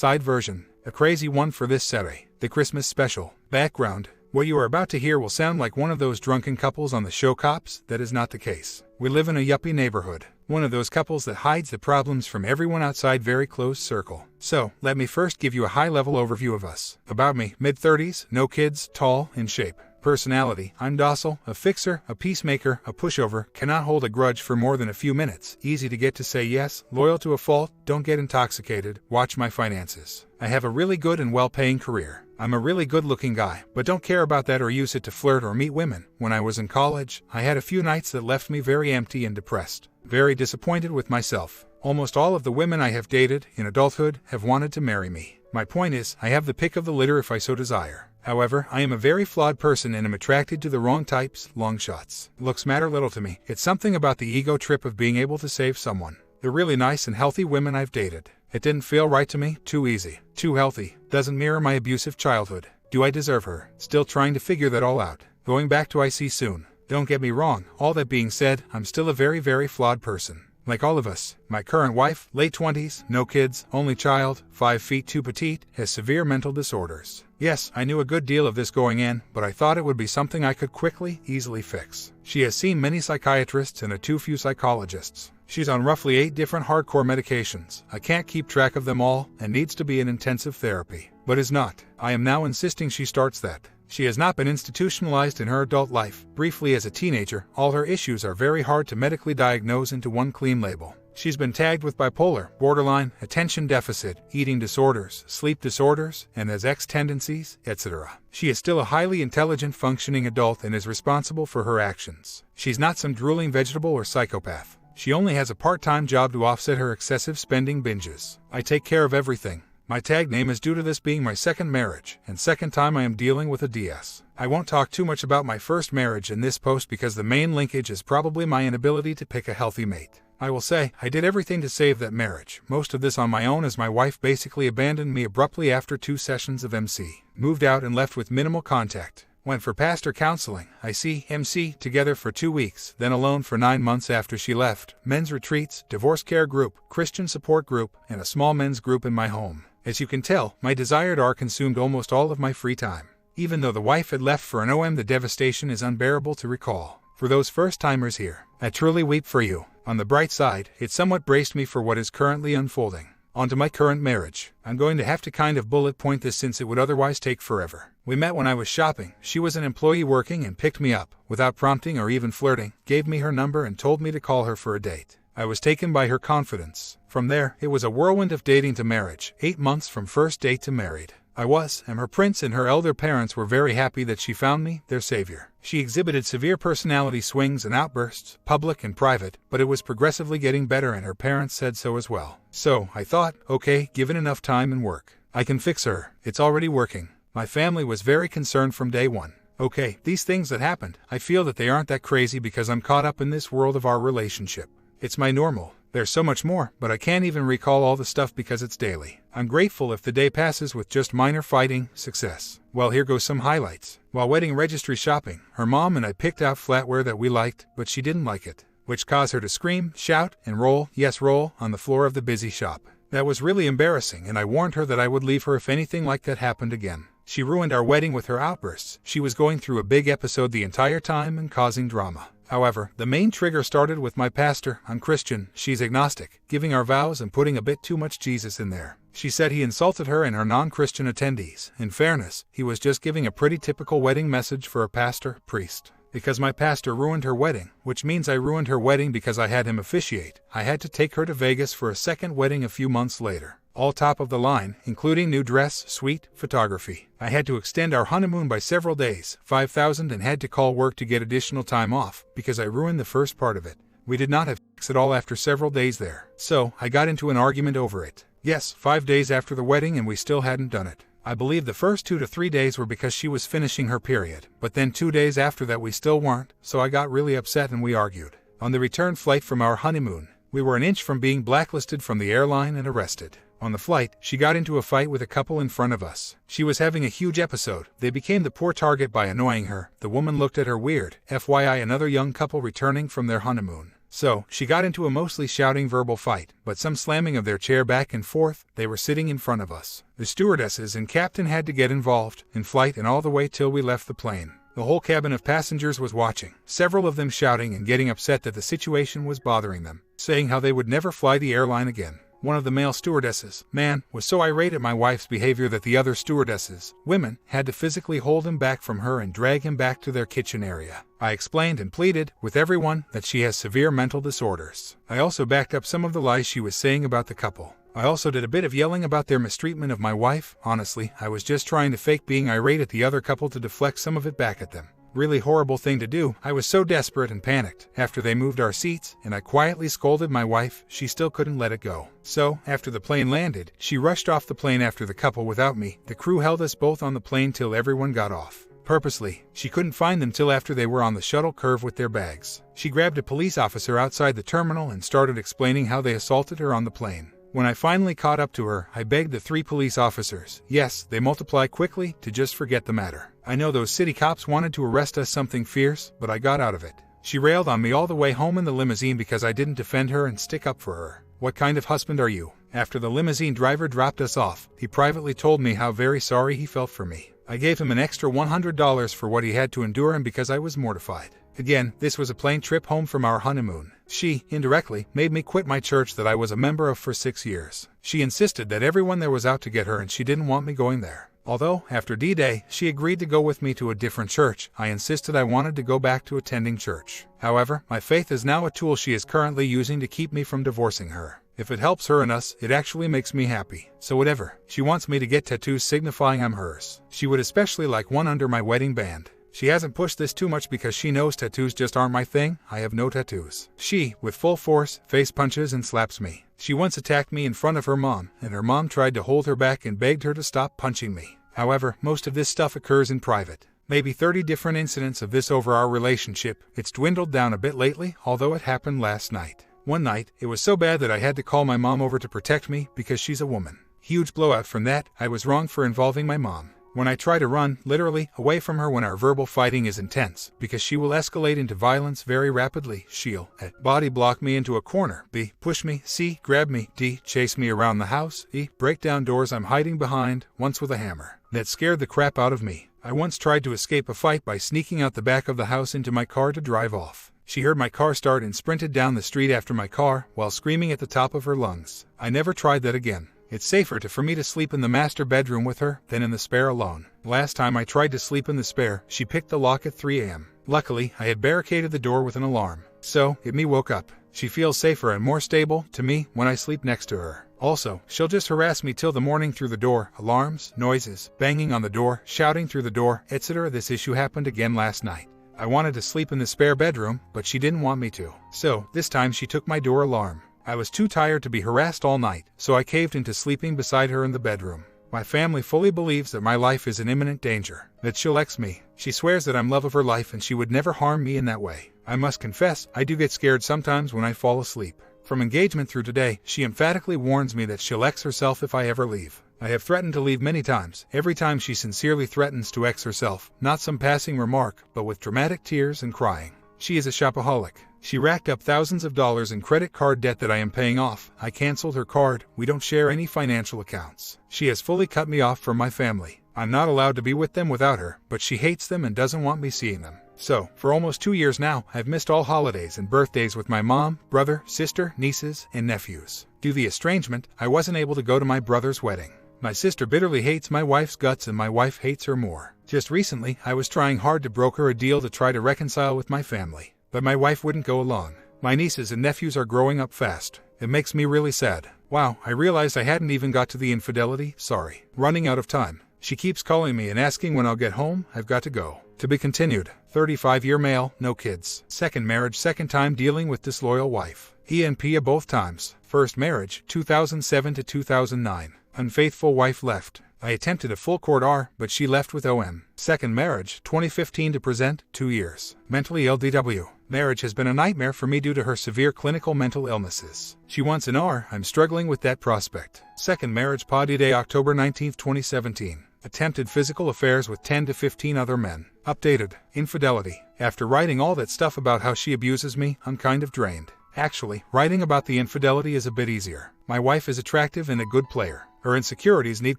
Side version, a crazy one for this Saturday, the Christmas special. Background: what you are about to hear will sound like one of those drunken couples on the show Cops. That is not the case. We live in a yuppie neighborhood, one of those couples that hides the problems from everyone outside very close circle. So, let me first give you a high-level overview of us. About me: mid-30s, no kids, tall, in shape. Personality: I'm docile, a fixer, a peacemaker, a pushover, cannot hold a grudge for more than a few minutes, easy to get to say yes, loyal to a fault, don't get intoxicated, watch my finances. I have a really good and well-paying career. I'm a really good-looking guy, but don't care about that or use it to flirt or meet women. When I was in college, I had a few nights that left me very empty and depressed, very disappointed with myself. Almost all of the women I have dated in adulthood have wanted to marry me. My point is, I have the pick of the litter if I so desire. However, I am a very flawed person and am attracted to the wrong types, long shots. Looks matter little to me. It's something about the ego trip of being able to save someone. The really nice and healthy women I've dated. It didn't feel right to me, too easy, too healthy, doesn't mirror my abusive childhood. Do I deserve her? Still trying to figure that all out. Going back to IC soon. Don't get me wrong, all that being said, I'm still a very, very flawed person. Like all of us, my current wife, late 20s, no kids, only child, 5 feet too petite, has severe mental disorders. Yes, I knew a good deal of this going in, but I thought it would be something I could quickly, easily fix. She has seen many psychiatrists and too few psychologists. She's on roughly 8 different hardcore medications. I can't keep track of them all, and needs to be in intensive therapy. But is not. I am now insisting she starts that. She has not been institutionalized in her adult life. Briefly as a teenager, all her issues are very hard to medically diagnose into one clean label. She's been tagged with bipolar, borderline, attention deficit, eating disorders, sleep disorders, and has X tendencies, etc. She is still a highly intelligent, functioning adult and is responsible for her actions. She's not some drooling vegetable or psychopath. She only has a part-time job to offset her excessive spending binges. I take care of everything. My tag name is due to this being my second marriage, and second time I am dealing with a DS. I won't talk too much about my first marriage in this post because the main linkage is probably my inability to pick a healthy mate. I will say, I did everything to save that marriage, most of this on my own as my wife basically abandoned me abruptly after 2 sessions of MC. Moved out and left with minimal contact. Went for pastor counseling, IC, MC, together for 2 weeks, then alone for 9 months after she left, men's retreats, divorce care group, Christian support group, and a small men's group in my home. As you can tell, my desired R consumed almost all of my free time. Even though the wife had left for an OM, the devastation is unbearable to recall. For those first-timers here, I truly weep for you. On the bright side, it somewhat braced me for what is currently unfolding. On to my current marriage. I'm going to have to kind of bullet point this since it would otherwise take forever. We met when I was shopping. She was an employee working and picked me up, without prompting or even flirting, gave me her number and told me to call her for a date. I was taken by her confidence. From there, it was a whirlwind of dating to marriage, 8 months from first date to married. I was, and her prince and her elder parents were very happy that she found me, their savior. She exhibited severe personality swings and outbursts, public and private, but it was progressively getting better and her parents said so as well. So, I thought, okay, given enough time and work, I can fix her. It's already working. My family was very concerned from day one. Okay, these things that happened, I feel that they aren't that crazy because I'm caught up in this world of our relationship. It's my normal. There's so much more, but I can't even recall all the stuff because it's daily. I'm grateful if the day passes with just minor fighting, success. Well, here goes some highlights. While wedding registry shopping, her mom and I picked out flatware that we liked, but she didn't like it, which caused her to scream, shout, and roll, yes roll, on the floor of the busy shop. That was really embarrassing and I warned her that I would leave her if anything like that happened again. She ruined our wedding with her outbursts. She was going through a big episode the entire time and causing drama. However, the main trigger started with my pastor. I'm Christian, she's agnostic, giving our vows and putting a bit too much Jesus in there. She said he insulted her and her non-Christian attendees. In fairness, he was just giving a pretty typical wedding message for a pastor, priest. Because my pastor ruined her wedding, which means I ruined her wedding because I had him officiate. I had to take her to Vegas for a second wedding a few months later. All top of the line, including new dress, suite, photography. I had to extend our honeymoon by several days, 5,000, and had to call work to get additional time off, because I ruined the first part of it. We did not have sex at all after several days there. So, I got into an argument over it. Yes, 5 days after the wedding and we still hadn't done it. I believe the first 2 to 3 days were because she was finishing her period, but then 2 days after that we still weren't, so I got really upset and we argued. On the return flight from our honeymoon, we were an inch from being blacklisted from the airline and arrested. On the flight, she got into a fight with a couple in front of us. She was having a huge episode. They became the poor target by annoying her. The woman looked at her weird. FYI, another young couple returning from their honeymoon. So, she got into a mostly shouting verbal fight, but some slamming of their chair back and forth. They were sitting in front of us. The stewardesses and captain had to get involved, in flight and all the way till we left the plane. The whole cabin of passengers was watching, several of them shouting and getting upset that the situation was bothering them, saying how they would never fly the airline again. One of the male stewardesses, man, was so irate at my wife's behavior that the other stewardesses, women, had to physically hold him back from her and drag him back to their kitchen area. I explained and pleaded with everyone that she has severe mental disorders. I also backed up some of the lies she was saying about the couple. I also did a bit of yelling about their mistreatment of my wife. Honestly, I was just trying to fake being irate at the other couple to deflect some of it back at them. Really horrible thing to do. I was so desperate and panicked. After they moved our seats, and I quietly scolded my wife, she still couldn't let it go. So, after the plane landed, she rushed off the plane after the couple without me. The crew held us both on the plane till everyone got off. Purposely, she couldn't find them till after they were on the shuttle curve with their bags. She grabbed a police officer outside the terminal and started explaining how they assaulted her on the plane. When I finally caught up to her, I begged the 3 police officers, yes, they multiply quickly, to just forget the matter. I know those city cops wanted to arrest us something fierce, but I got out of it. She railed on me all the way home in the limousine because I didn't defend her and stick up for her. What kind of husband are you? After the limousine driver dropped us off, he privately told me how very sorry he felt for me. I gave him an extra $100 for what he had to endure and because I was mortified. Again, this was a plane trip home from our honeymoon. She, indirectly, made me quit my church that I was a member of for 6 years. She insisted that everyone there was out to get her and she didn't want me going there. Although, after D-Day, she agreed to go with me to a different church, I insisted I wanted to go back to attending church. However, my faith is now a tool she is currently using to keep me from divorcing her. If it helps her and us, it actually makes me happy. So whatever. She wants me to get tattoos signifying I'm hers. She would especially like one under my wedding band. She hasn't pushed this too much because she knows tattoos just aren't my thing. I have no tattoos. She, with full force, face punches and slaps me. She once attacked me in front of her mom, and her mom tried to hold her back and begged her to stop punching me. However, most of this stuff occurs in private. Maybe 30 different incidents of this over our relationship. It's dwindled down a bit lately, although it happened last night. One night, it was so bad that I had to call my mom over to protect me because she's a woman. Huge blowout from that. I was wrong for involving my mom. When I try to run, literally, away from her when our verbal fighting is intense, because she will escalate into violence very rapidly, she'll A. Body block me into a corner, B. Push me, C. Grab me, D. Chase me around the house, E. Break down doors I'm hiding behind, once with a hammer. That scared the crap out of me. I once tried to escape a fight by sneaking out the back of the house into my car to drive off. She heard my car start and sprinted down the street after my car, while screaming at the top of her lungs. I never tried that again. It's safer for me to sleep in the master bedroom with her than in the spare alone. Last time I tried to sleep in the spare, she picked the lock at 3 a.m. Luckily, I had barricaded the door with an alarm. So, me woke up. She feels safer and more stable, to me, when I sleep next to her. Also, she'll just harass me till the morning through the door, alarms, noises, banging on the door, shouting through the door, etc. This issue happened again last night. I wanted to sleep in the spare bedroom, but she didn't want me to. So, this time she took my door alarm. I was too tired to be harassed all night, so I caved into sleeping beside her in the bedroom. My family fully believes that my life is in imminent danger, that she'll ex me. She swears that I'm love of her life and she would never harm me in that way. I must confess, I do get scared sometimes when I fall asleep. From engagement through today, she emphatically warns me that she'll ex herself if I ever leave. I have threatened to leave many times. Every time she sincerely threatens to ex herself, not some passing remark, but with dramatic tears and crying. She is a shopaholic. She racked up thousands of dollars in credit card debt that I am paying off. I canceled her card. We don't share any financial accounts. She has fully cut me off from my family. I'm not allowed to be with them without her, but she hates them and doesn't want me seeing them. So, for almost 2 years now, I've missed all holidays and birthdays with my mom, brother, sister, nieces, and nephews. Due to the estrangement, I wasn't able to go to my brother's wedding. My sister bitterly hates my wife's guts and my wife hates her more. Just recently, I was trying hard to broker a deal to try to reconcile with my family. But my wife wouldn't go along. My nieces and nephews are growing up fast. It makes me really sad. Wow, I realized I hadn't even got to the infidelity, sorry. Running out of time. She keeps calling me and asking when I'll get home. I've got to go. To be continued. 35-year male, no kids. Second marriage, second time dealing with disloyal wife. ENP both times. First marriage, 2007 to 2009. Unfaithful wife left. I attempted a full court R, but she left with OM. Second marriage, 2015 to present, 2 years. Mentally LDW. Marriage has been a nightmare for me due to her severe clinical mental illnesses. She wants an R, I'm struggling with that prospect. Second marriage, Party Day, October 19, 2017. Attempted physical affairs with 10 to 15 other men. Updated. Infidelity. After writing all that stuff about how she abuses me, I'm kind of drained. Actually, writing about the infidelity is a bit easier. My wife is attractive and a good player. Her insecurities need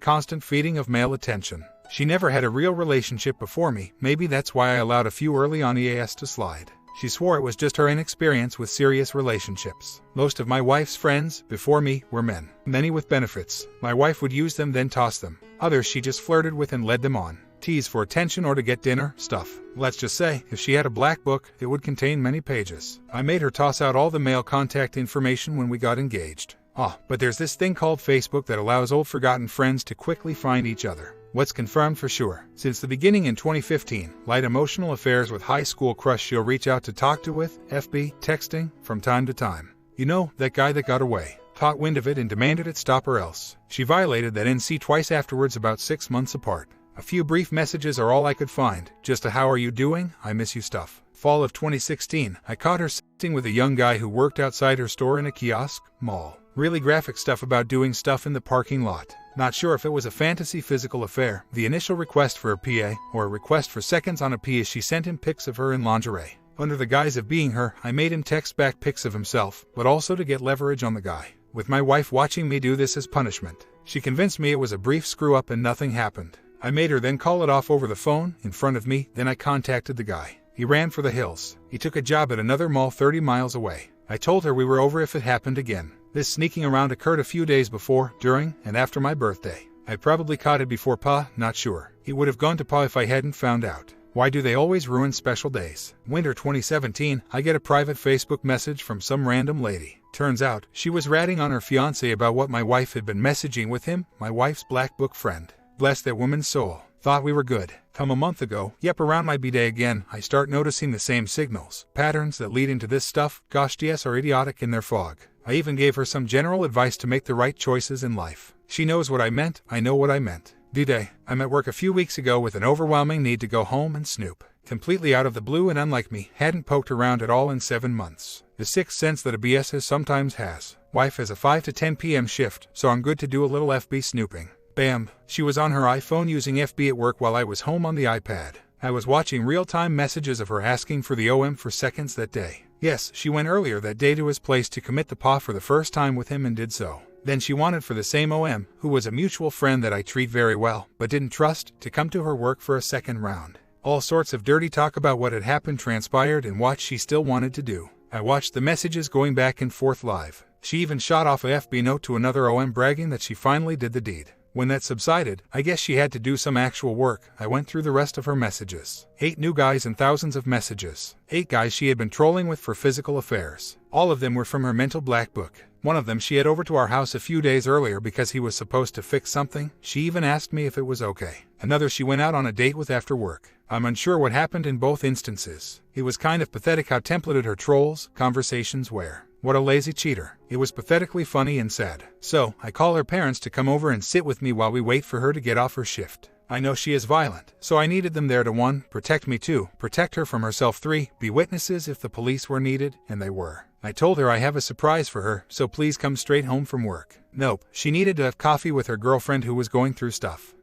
constant feeding of male attention. She never had a real relationship before me, maybe that's why I allowed a few early on EAS to slide. She swore it was just her inexperience with serious relationships. Most of my wife's friends, before me, were men. Many with benefits. My wife would use them then toss them. Others she just flirted with and led them on. Tease for attention or to get dinner, stuff. Let's just say, if she had a black book, it would contain many pages. I made her toss out all the male contact information when we got engaged. But there's this thing called Facebook that allows old forgotten friends to quickly find each other. What's confirmed for sure? Since the beginning in 2015, light emotional affairs with high school crush she'll reach out to talk to with, FB, texting, from time to time. You know, that guy that got away. Caught wind of it and demanded it stop or else. She violated that NC twice afterwards about 6 months apart. A few brief messages are all I could find, just a how are you doing, I miss you stuff. Fall of 2016, I caught her sitting with a young guy who worked outside her store in a kiosk, mall. Really graphic stuff about doing stuff in the parking lot. Not sure if it was a fantasy physical affair. The initial request for a PA, or a request for seconds on a P as she sent him pics of her in lingerie. Under the guise of being her, I made him text back pics of himself, but also to get leverage on the guy. With my wife watching me do this as punishment. She convinced me it was a brief screw-up and nothing happened. I made her then call it off over the phone, in front of me, then I contacted the guy. He ran for the hills. He took a job at another mall 30 miles away. I told her we were over if it happened again. This sneaking around occurred a few days before, during, and after my birthday. I probably caught it before Pa, not sure. He would have gone to Pa if I hadn't found out. Why do they always ruin special days? Winter 2017, I get a private Facebook message from some random lady. Turns out, she was ratting on her fiancé about what my wife had been messaging with him, my wife's black book friend. Bless that woman's soul. Thought we were good. Come a month ago, yep, around my B-day again, I start noticing the same signals, patterns that lead into this stuff. Gosh, DS are idiotic in their fog. I even gave her some general advice to make the right choices in life. She knows what I meant, I know what I meant. D-Day, I'm at work a few weeks ago with an overwhelming need to go home and snoop. Completely out of the blue and unlike me, hadn't poked around at all in 7 months. The sixth sense that a BS has sometimes has. Wife has a 5 to 10 p.m. shift, so I'm good to do a little FB snooping. Bam! She was on her iPhone using FB at work while I was home on the iPad. I was watching real-time messages of her asking for the OM for seconds that day. Yes, she went earlier that day to his place to commit the PA for the first time with him and did so. Then she wanted for the same OM, who was a mutual friend that I treat very well, but didn't trust, to come to her work for a second round. All sorts of dirty talk about what had happened transpired and what she still wanted to do. I watched the messages going back and forth live. She even shot off a FB note to another OM bragging that she finally did the deed. When that subsided, I guess she had to do some actual work. I went through the rest of her messages. 8 new guys and thousands of messages. 8 guys she had been trolling with for physical affairs. All of them were from her mental black book. One of them she had over to our house a few days earlier because he was supposed to fix something. She even asked me if it was okay. Another she went out on a date with after work. I'm unsure what happened in both instances. It was kind of pathetic how templated her trolls conversations were. What a lazy cheater. It was pathetically funny and sad. So, I call her parents to come over and sit with me while we wait for her to get off her shift. I know she is violent, so I needed them there to 1. Protect me, 2. Protect her from herself, 3. Be witnesses if the police were needed, and they were. I told her I have a surprise for her, so please come straight home from work. Nope, she needed to have coffee with her girlfriend who was going through stuff.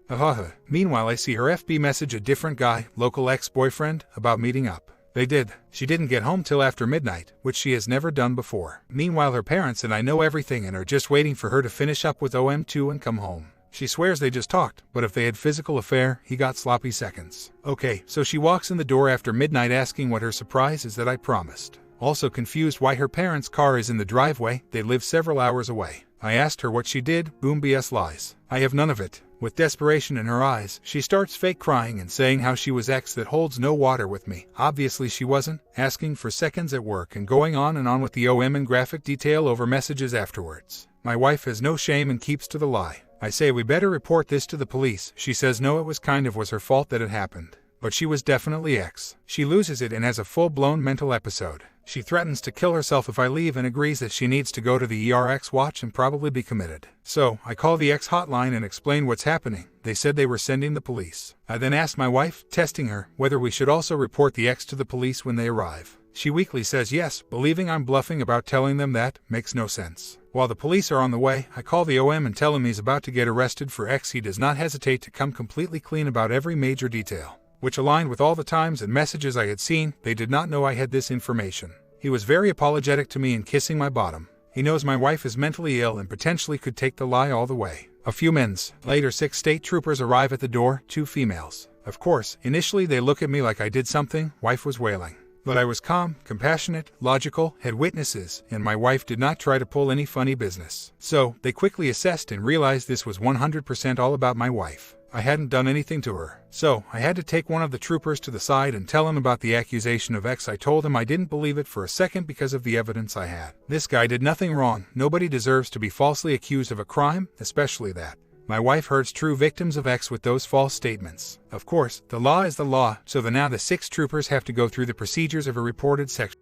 Meanwhile I see her FB message a different guy, local ex-boyfriend, about meeting up. They did. She didn't get home till after midnight, which she has never done before. Meanwhile her parents and I know everything and are just waiting for her to finish up with OM2 and come home. She swears they just talked, but if they had physical affair, he got sloppy seconds. Okay, so she walks in the door after midnight asking what her surprise is that I promised. Also confused why her parents' car is in the driveway, they live several hours away. I asked her what she did, boom BS lies. I have none of it. With desperation in her eyes, she starts fake crying and saying how she was ex that holds no water with me. Obviously she wasn't, asking for seconds at work and going on with the OM in graphic detail over messages afterwards. My wife has no shame and keeps to the lie. I say we better report this to the police. She says no, it was her fault that it happened. But she was definitely ex. She loses it and has a full-blown mental episode. She threatens to kill herself if I leave and agrees that she needs to go to the ERX watch and probably be committed. So, I call the ex hotline and explain what's happening. They said they were sending the police. I then asked my wife, testing her, whether we should also report the ex to the police when they arrive. She weakly says yes, believing I'm bluffing about telling them that. Makes no sense. While the police are on the way, I call the OM and tell him he's about to get arrested for ex. He does not hesitate to come completely clean about every major detail, which aligned with all the times and messages I had seen. They did not know I had this information. He was very apologetic to me and kissing my bottom. He knows my wife is mentally ill and potentially could take the lie all the way. A few minutes later, 6 state troopers arrive at the door, 2 females. Of course, initially they look at me like I did something, wife was wailing. But I was calm, compassionate, logical, had witnesses, and my wife did not try to pull any funny business. So, they quickly assessed and realized this was 100% all about my wife. I hadn't done anything to her. So, I had to take one of the troopers to the side and tell him about the accusation of X. I told him I didn't believe it for a second because of the evidence I had. This guy did nothing wrong. Nobody deserves to be falsely accused of a crime, especially that. My wife hurts true victims of X with those false statements. Of course, the law is the law, so now the 6 troopers have to go through the procedures of a reported sex.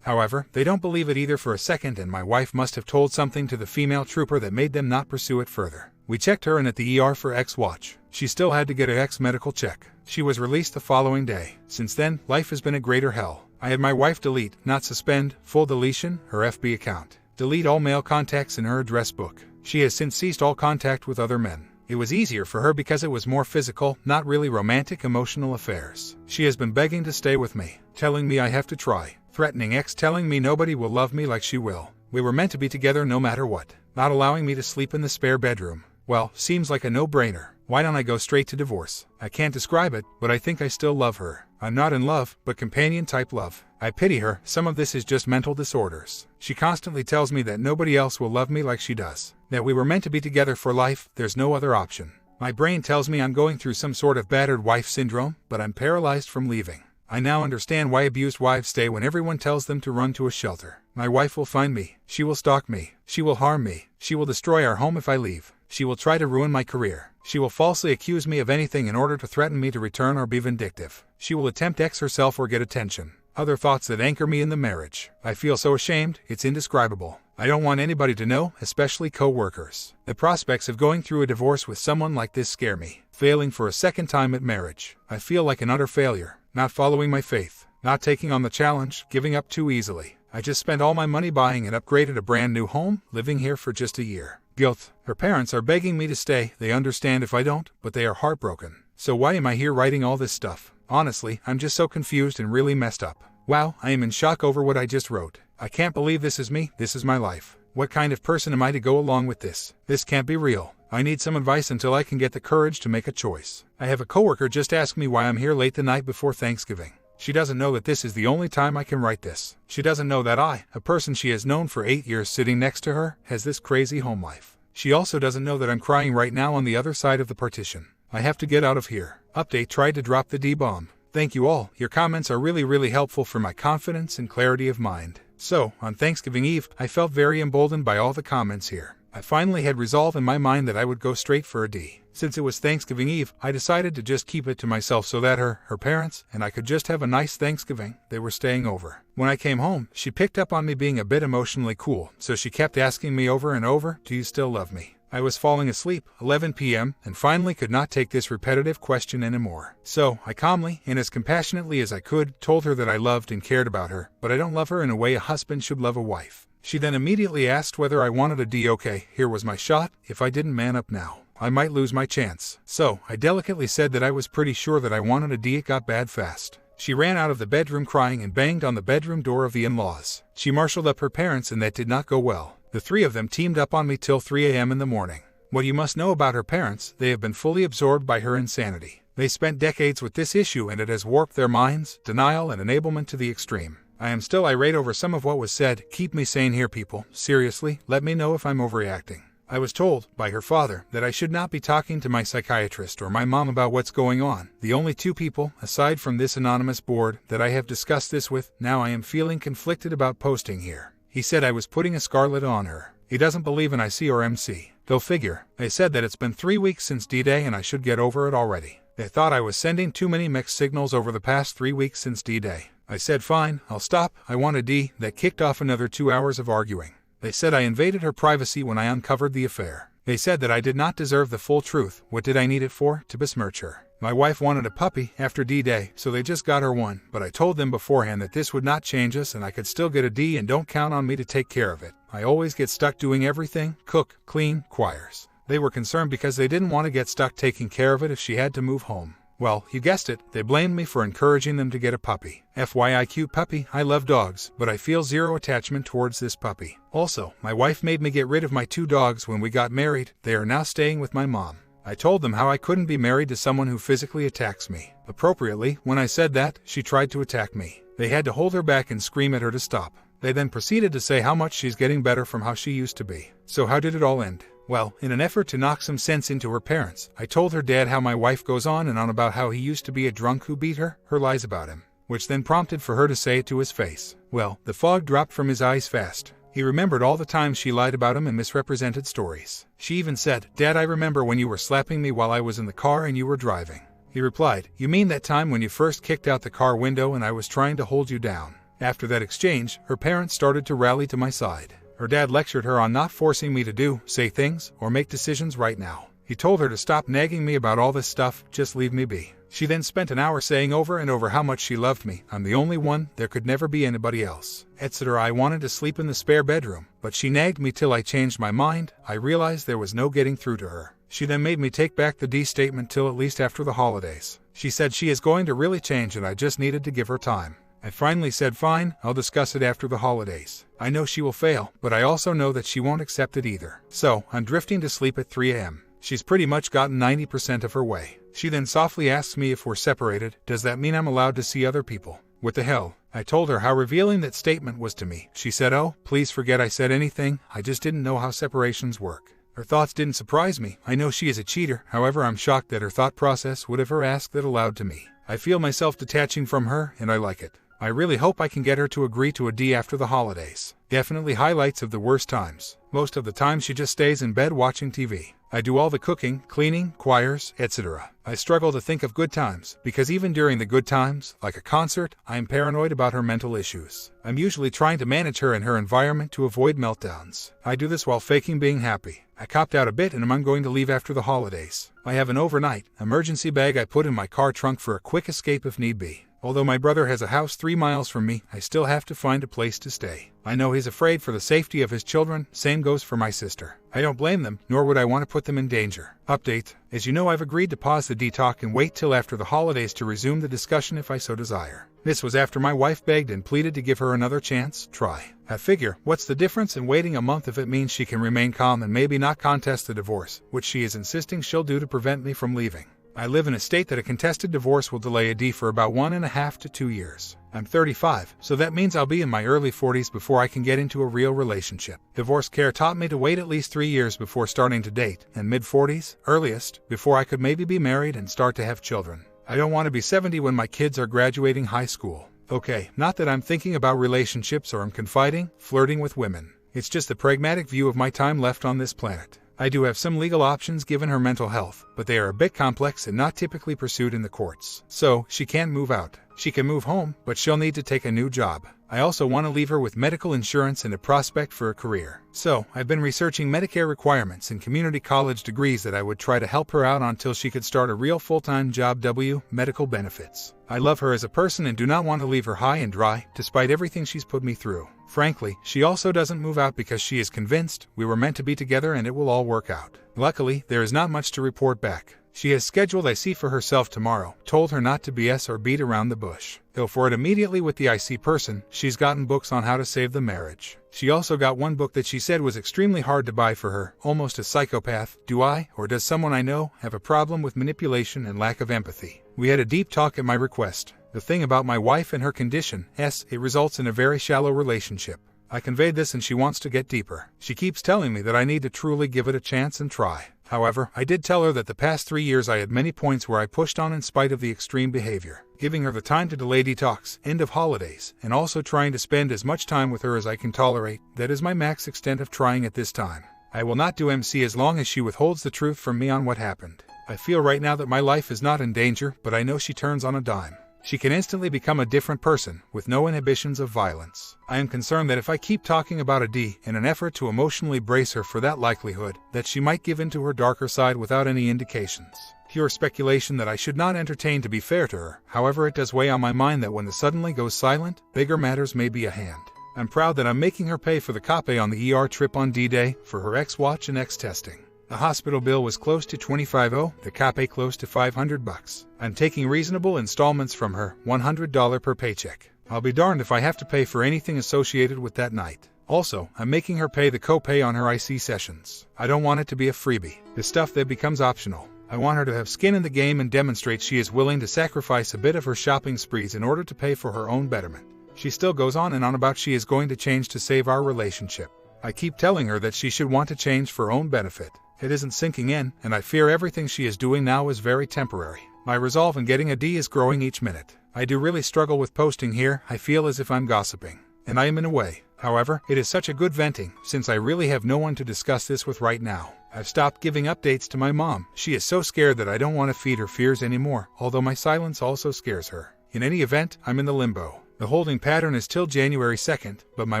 However, they don't believe it either for a second, and my wife must have told something to the female trooper that made them not pursue it further. We checked her in at the ER for X watch. She still had to get an X medical check. She was released the following day. Since then, life has been a greater hell. I had my wife delete, not suspend, full deletion, her FB account. Delete all male contacts in her address book. She has since ceased all contact with other men. It was easier for her because it was more physical, not really romantic emotional affairs. She has been begging to stay with me, telling me I have to try, threatening X, telling me nobody will love me like she will. We were meant to be together no matter what, not allowing me to sleep in the spare bedroom. Well, seems like a no-brainer. Why don't I go straight to divorce? I can't describe it, but I think I still love her. I'm not in love, but companion-type love. I pity her. Some of this is just mental disorders. She constantly tells me that nobody else will love me like she does. That we were meant to be together for life, there's no other option. My brain tells me I'm going through some sort of battered wife syndrome, but I'm paralyzed from leaving. I now understand why abused wives stay when everyone tells them to run to a shelter. My wife will find me. She will stalk me. She will harm me. She will destroy our home if I leave. She will try to ruin my career. She will falsely accuse me of anything in order to threaten me to return or be vindictive. She will attempt X herself or get attention. Other thoughts that anchor me in the marriage. I feel so ashamed, it's indescribable. I don't want anybody to know, especially co-workers. The prospects of going through a divorce with someone like this scare me. Failing for a second time at marriage. I feel like an utter failure. Not following my faith. Not taking on the challenge, giving up too easily. I just spent all my money buying and upgraded a brand new home, living here for just a year. Guilt. Her parents are begging me to stay. They understand if I don't, but they are heartbroken. So why am I here writing all this stuff? Honestly, I'm just so confused and really messed up. Wow, I am in shock over what I just wrote. I can't believe this is me, this is my life. What kind of person am I to go along with this? This can't be real. I need some advice until I can get the courage to make a choice. I have a coworker just ask me why I'm here late the night before Thanksgiving. She doesn't know that this is the only time I can write this. She doesn't know that I, a person she has known for 8 years sitting next to her, has this crazy home life. She also doesn't know that I'm crying right now on the other side of the partition. I have to get out of here. Update, tried to drop the D-bomb. Thank you all. Your comments are really helpful for my confidence and clarity of mind. So, on Thanksgiving Eve, I felt very emboldened by all the comments here. I finally had resolve in my mind that I would go straight for a D. Since it was Thanksgiving Eve, I decided to just keep it to myself so that her parents, and I could just have a nice Thanksgiving. They were staying over. When I came home, she picked up on me being a bit emotionally cool, so she kept asking me over and over, "Do you still love me?" I was falling asleep, 11 p.m., and finally could not take this repetitive question anymore. So, I calmly, and as compassionately as I could, told her that I loved and cared about her, but I don't love her in a way a husband should love a wife. She then immediately asked whether I wanted a D. Okay, here was my shot. If I didn't man up now, I might lose my chance. So, I delicately said that I was pretty sure that I wanted a D. It got bad fast. She ran out of the bedroom crying and banged on the bedroom door of the in-laws. She marshaled up her parents and that did not go well. The 3 of them teamed up on me till 3 a.m. in the morning. What you must know about her parents, they have been fully absorbed by her insanity. They spent decades with this issue and it has warped their minds, denial and enablement to the extreme. I am still irate over some of what was said. Keep me sane here, people. Seriously, let me know if I'm overreacting. I was told, by her father, that I should not be talking to my psychiatrist or my mom about what's going on. The only 2 people, aside from this anonymous board, that I have discussed this with. Now I am feeling conflicted about posting here. He said I was putting a scarlet on her. He doesn't believe in IC or MC. Go figure. They said that it's been 3 weeks since D-Day and I should get over it already. They thought I was sending too many mixed signals over the past 3 weeks since D-Day. I said fine, I'll stop. I want a D. That kicked off another 2 hours of arguing. They said I invaded her privacy when I uncovered the affair. They said that I did not deserve the full truth. What did I need it for? To besmirch her. My wife wanted a puppy after D-Day, so they just got her one, but I told them beforehand that this would not change us and I could still get a D and don't count on me to take care of it. I always get stuck doing everything, cook, clean, choirs. They were concerned because they didn't want to get stuck taking care of it if she had to move home. Well, you guessed it, they blamed me for encouraging them to get a puppy. FYI, cute puppy, I love dogs, but I feel zero attachment towards this puppy. Also, my wife made me get rid of my 2 dogs when we got married. They are now staying with my mom. I told them how I couldn't be married to someone who physically attacks me. Appropriately, when I said that, she tried to attack me. They had to hold her back and scream at her to stop. They then proceeded to say how much she's getting better from how she used to be. So how did it all end? Well, in an effort to knock some sense into her parents, I told her dad how my wife goes on and on about how he used to be a drunk who beat her lies about him, which then prompted for her to say it to his face. Well, the fog dropped from his eyes fast. He remembered all the times she lied about him and misrepresented stories. She even said, "Dad, I remember when you were slapping me while I was in the car and you were driving." He replied, "You mean that time when you first kicked out the car window and I was trying to hold you down?" After that exchange, her parents started to rally to my side. Her dad lectured her on not forcing me to say things, or make decisions right now. He told her to stop nagging me about all this stuff, just leave me be. She then spent an hour saying over and over how much she loved me. I'm the only one, there could never be anybody else, etc. I wanted to sleep in the spare bedroom, but she nagged me till I changed my mind. I realized there was no getting through to her. She then made me take back the D statement till at least after the holidays. She said she is going to really change and I just needed to give her time. I finally said fine, I'll discuss it after the holidays. I know she will fail, but I also know that she won't accept it either. So, I'm drifting to sleep at 3 a.m. She's pretty much gotten 90% of her way. She then softly asks me if we're separated, does that mean I'm allowed to see other people? What the hell? I told her how revealing that statement was to me. She said, "Oh, please forget I said anything, I just didn't know how separations work." Her thoughts didn't surprise me. I know she is a cheater, however I'm shocked that her thought process would ever ask that aloud to me. I feel myself detaching from her, and I like it. I really hope I can get her to agree to a D after the holidays. Definitely highlights of the worst times. Most of the time she just stays in bed watching TV. I do all the cooking, cleaning, choirs, etc. I struggle to think of good times, because even during the good times, like a concert, I am paranoid about her mental issues. I'm usually trying to manage her and her environment to avoid meltdowns. I do this while faking being happy. I copped out a bit and I'm going to leave after the holidays. I have an overnight emergency bag I put in my car trunk for a quick escape if need be. Although my brother has a house 3 miles from me, I still have to find a place to stay. I know he's afraid for the safety of his children, same goes for my sister. I don't blame them, nor would I want to put them in danger. Update: as you know, I've agreed to pause the D-Talk and wait till after the holidays to resume the discussion if I so desire. This was after my wife begged and pleaded to give her another chance, try. I figure, what's the difference in waiting a month if it means she can remain calm and maybe not contest the divorce, which she is insisting she'll do to prevent me from leaving. I live in a state that a contested divorce will delay a D for about 1.5 to 2 years. I'm 35, so that means I'll be in my early 40s before I can get into a real relationship. Divorce care taught me to wait at least 3 years before starting to date, and mid-40s, earliest, before I could maybe be married and start to have children. I don't want to be 70 when my kids are graduating high school. Okay, not that I'm thinking about relationships or I'm confiding, flirting with women. It's just the pragmatic view of my time left on this planet. I do have some legal options given her mental health, but they are a bit complex and not typically pursued in the courts. So, she can't move out. She can move home, but she'll need to take a new job. I also want to leave her with medical insurance and a prospect for a career. So, I've been researching Medicare requirements and community college degrees that I would try to help her out until she could start a real full-time job. Medical benefits. I love her as a person and do not want to leave her high and dry, despite everything she's put me through. Frankly, she also doesn't move out because she is convinced we were meant to be together and it will all work out. Luckily, there is not much to report back. She has scheduled IC for herself tomorrow, told her not to BS or beat around the bush. Go for it immediately with the IC person. She's gotten books on how to save the marriage. She also got one book that she said was extremely hard to buy for her, Almost a Psychopath. Do I, or does someone I know, have a problem with manipulation and lack of empathy? We had a deep talk at my request. The thing about my wife and her condition, it results in a very shallow relationship. I conveyed this and she wants to get deeper. She keeps telling me that I need to truly give it a chance and try. However, I did tell her that the past 3 years I had many points where I pushed on in spite of the extreme behavior. Giving her the time to delay detox, end of holidays, and also trying to spend as much time with her as I can tolerate, that is my max extent of trying at this time. I will not do MC as long as she withholds the truth from me on what happened. I feel right now that my life is not in danger, but I know she turns on a dime. She can instantly become a different person, with no inhibitions of violence. I am concerned that if I keep talking about a D in an effort to emotionally brace her for that likelihood, that she might give in to her darker side without any indications. Pure speculation that I should not entertain to be fair to her, however it does weigh on my mind that when the suddenly goes silent, bigger matters may be a hand. I'm proud that I'm making her pay for the copay on the ER trip on D-Day, for her X-Watch and X-Testing. The hospital bill was close to $25, the copay close to $500. I'm taking reasonable installments from her, $100 per paycheck. I'll be darned if I have to pay for anything associated with that night. Also, I'm making her pay the copay on her IC sessions. I don't want it to be a freebie, the stuff that becomes optional. I want her to have skin in the game and demonstrate she is willing to sacrifice a bit of her shopping sprees in order to pay for her own betterment. She still goes on and on about she is going to change to save our relationship. I keep telling her that she should want to change for her own benefit. It isn't sinking in, and I fear everything she is doing now is very temporary. My resolve in getting a D is growing each minute. I do really struggle with posting here. I feel as if I'm gossiping. And I am in a way. However, it is such a good venting, since I really have no one to discuss this with right now. I've stopped giving updates to my mom. She is so scared that I don't want to feed her fears anymore, although my silence also scares her. In any event, I'm in the limbo. The holding pattern is till January 2nd, but my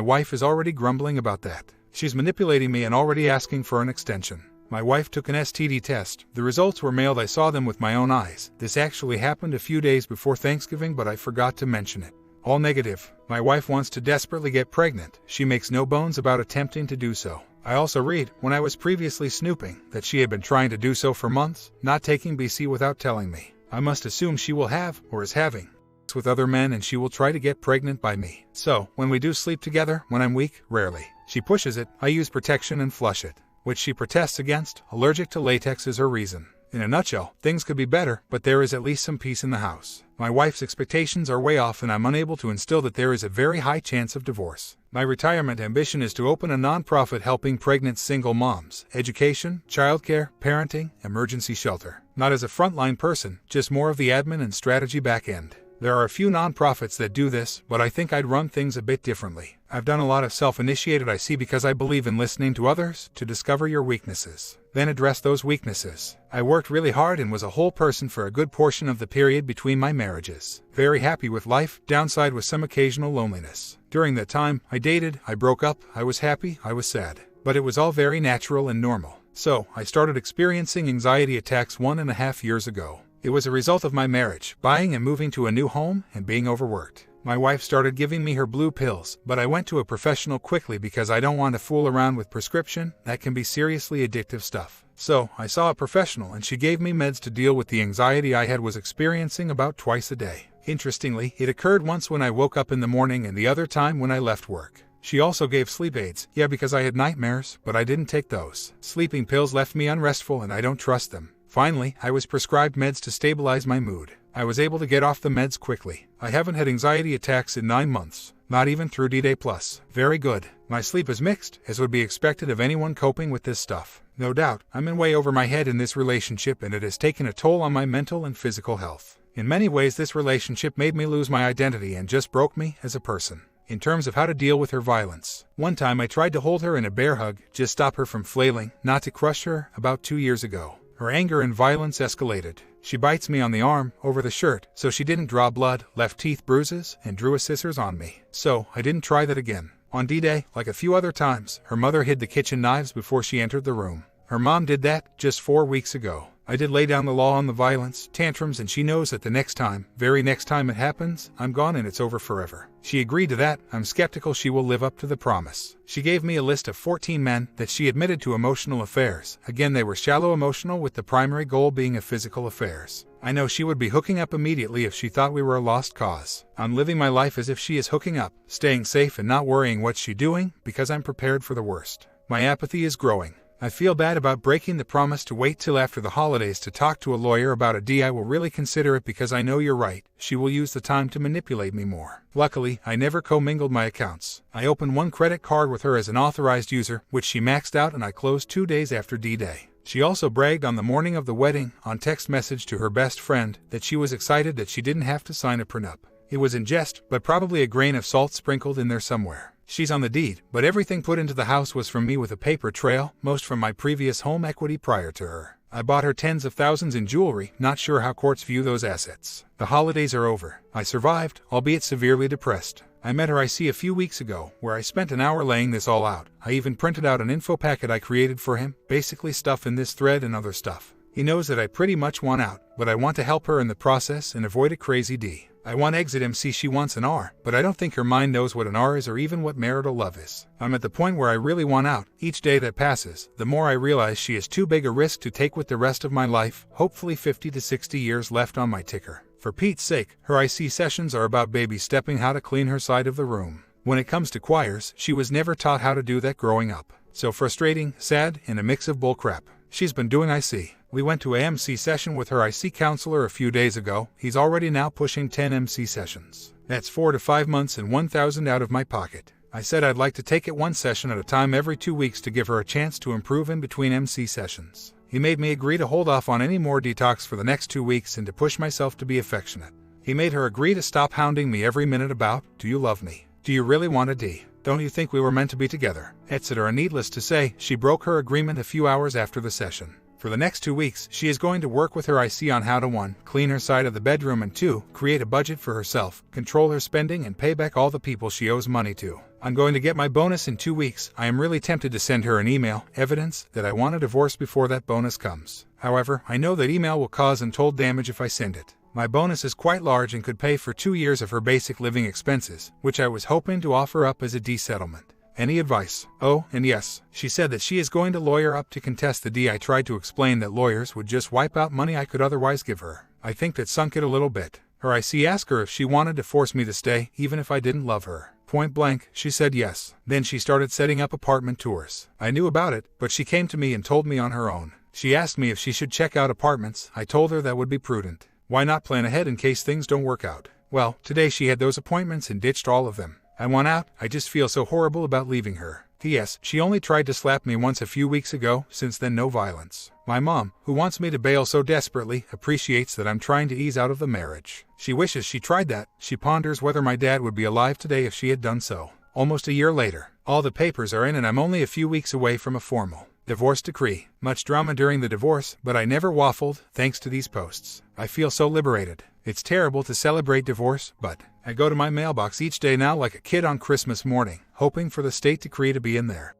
wife is already grumbling about that. She's manipulating me and already asking for an extension. My wife took an STD test. The results were mailed. I saw them with my own eyes. This actually happened a few days before Thanksgiving, but I forgot to mention it. All negative. My wife wants to desperately get pregnant. She makes no bones about attempting to do so. I also read, when I was previously snooping, that she had been trying to do so for months, not taking BC without telling me. I must assume she will have, or is having, sex with other men, and she will try to get pregnant by me. So, when we do sleep together, when I'm weak, rarely. She pushes it, I use protection and flush it, which she protests against. Allergic to latex is her reason. In a nutshell, things could be better, but there is at least some peace in the house. My wife's expectations are way off, and I'm unable to instill that there is a very high chance of divorce. My retirement ambition is to open a non-profit helping pregnant single moms, education, childcare, parenting, emergency shelter. Not as a frontline person, just more of the admin and strategy back end. There are a few nonprofits that do this, but I think I'd run things a bit differently. I've done a lot of self-initiated IC because I believe in listening to others to discover your weaknesses, then address those weaknesses. I worked really hard and was a whole person for a good portion of the period between my marriages. Very happy with life, downside with some occasional loneliness. During that time, I dated, I broke up, I was happy, I was sad. But it was all very natural and normal. So, I started experiencing anxiety attacks 1.5 years ago. It was a result of my marriage, buying and moving to a new home, and being overworked. My wife started giving me her blue pills, but I went to a professional quickly because I don't want to fool around with prescription. That can be seriously addictive stuff. So, I saw a professional and she gave me meds to deal with the anxiety I was experiencing about twice a day. Interestingly, it occurred once when I woke up in the morning and the other time when I left work. She also gave sleep aids, because I had nightmares, but I didn't take those. Sleeping pills left me unrestful and I don't trust them. Finally, I was prescribed meds to stabilize my mood. I was able to get off the meds quickly. I haven't had anxiety attacks in 9 months, not even through D-Day Plus. Very good. My sleep is mixed, as would be expected of anyone coping with this stuff. No doubt, I'm in way over my head in this relationship and it has taken a toll on my mental and physical health. In many ways, this relationship made me lose my identity and just broke me as a person. In terms of how to deal with her violence. One time I tried to hold her in a bear hug, just stop her from flailing, not to crush her, about 2 years ago. Her anger and violence escalated. She bites me on the arm, over the shirt, so she didn't draw blood, left teeth bruises, and drew a scissors on me. So, I didn't try that again. On D-Day, like a few other times, her mother hid the kitchen knives before she entered the room. Her mom did that, just 4 weeks ago. I did lay down the law on the violence, tantrums, and she knows that the next time, very next time it happens, I'm gone and it's over forever. She agreed to that. I'm skeptical she will live up to the promise. She gave me a list of 14 men that she admitted to emotional affairs. Again, they were shallow emotional with the primary goal being a physical affairs. I know she would be hooking up immediately if she thought we were a lost cause. I'm living my life as if she is hooking up, staying safe and not worrying what she's doing, because I'm prepared for the worst. My apathy is growing. I feel bad about breaking the promise to wait till after the holidays to talk to a lawyer about a D. I will really consider it because I know you're right. She will use the time to manipulate me more. Luckily, I never commingled my accounts. I opened one credit card with her as an authorized user, which she maxed out, and I closed 2 days after D-Day. She also bragged on the morning of the wedding, on text message to her best friend, that she was excited that she didn't have to sign a prenup. It was in jest, but probably a grain of salt sprinkled in there somewhere. She's on the deed, but everything put into the house was from me with a paper trail, most from my previous home equity prior to her. I bought her tens of thousands in jewelry, not sure how courts view those assets. The holidays are over. I survived, albeit severely depressed. I met her IC a few weeks ago, where I spent an hour laying this all out. I even printed out an info packet I created for him, basically stuff in this thread and other stuff. He knows that I pretty much want out, but I want to help her in the process and avoid a crazy D. I want exit MC, she wants an R, but I don't think her mind knows what an R is or even what marital love is. I'm at the point where I really want out. Each day that passes, the more I realize she is too big a risk to take with the rest of my life, hopefully 50 to 60 years left on my ticker. For Pete's sake, her IC sessions are about baby stepping how to clean her side of the room. When it comes to choirs, she was never taught how to do that growing up. So frustrating, sad, and a mix of bullcrap. She's been doing IC. We went to a MC session with her IC counselor a few days ago. He's already now pushing 10 MC sessions. That's 4 to 5 months and $1,000 out of my pocket. I said I'd like to take it one session at a time every 2 weeks to give her a chance to improve in between MC sessions. He made me agree to hold off on any more detox for the next 2 weeks and to push myself to be affectionate. He made her agree to stop hounding me every minute about, do you love me? Do you really want a D? Don't you think we were meant to be together? Etc. Needless to say, she broke her agreement a few hours after the session. For the next 2 weeks, she is going to work with her IC on how to 1. Clean her side of the bedroom and 2. Create a budget for herself, control her spending and pay back all the people she owes money to. I'm going to get my bonus in 2 weeks. I am really tempted to send her an email, evidence that I want a divorce before that bonus comes. However, I know that email will cause untold damage if I send it. My bonus is quite large and could pay for 2 years of her basic living expenses, which I was hoping to offer up as a D settlement. Any advice? Oh, and yes, she said that she is going to lawyer up to contest the D. I tried to explain that lawyers would just wipe out money I could otherwise give her. I think that sunk it a little bit. Her IC asked her if she wanted to force me to stay, even if I didn't love her. Point blank, she said yes. Then she started setting up apartment tours. I knew about it, but she came to me and told me on her own. She asked me if she should check out apartments. I told her that would be prudent. Why not plan ahead in case things don't work out? Well, today she had those appointments and ditched all of them. I want out. I just feel so horrible about leaving her. P.S. She only tried to slap me once a few weeks ago, since then no violence. My mom, who wants me to bail so desperately, appreciates that I'm trying to ease out of the marriage. She wishes she tried that. She ponders whether my dad would be alive today if she had done so. Almost a year later, all the papers are in and I'm only a few weeks away from a formal divorce decree. Much drama during the divorce, but I never waffled, thanks to these posts. I feel so liberated. It's terrible to celebrate divorce, but I go to my mailbox each day now like a kid on Christmas morning, hoping for the state decree to be in there.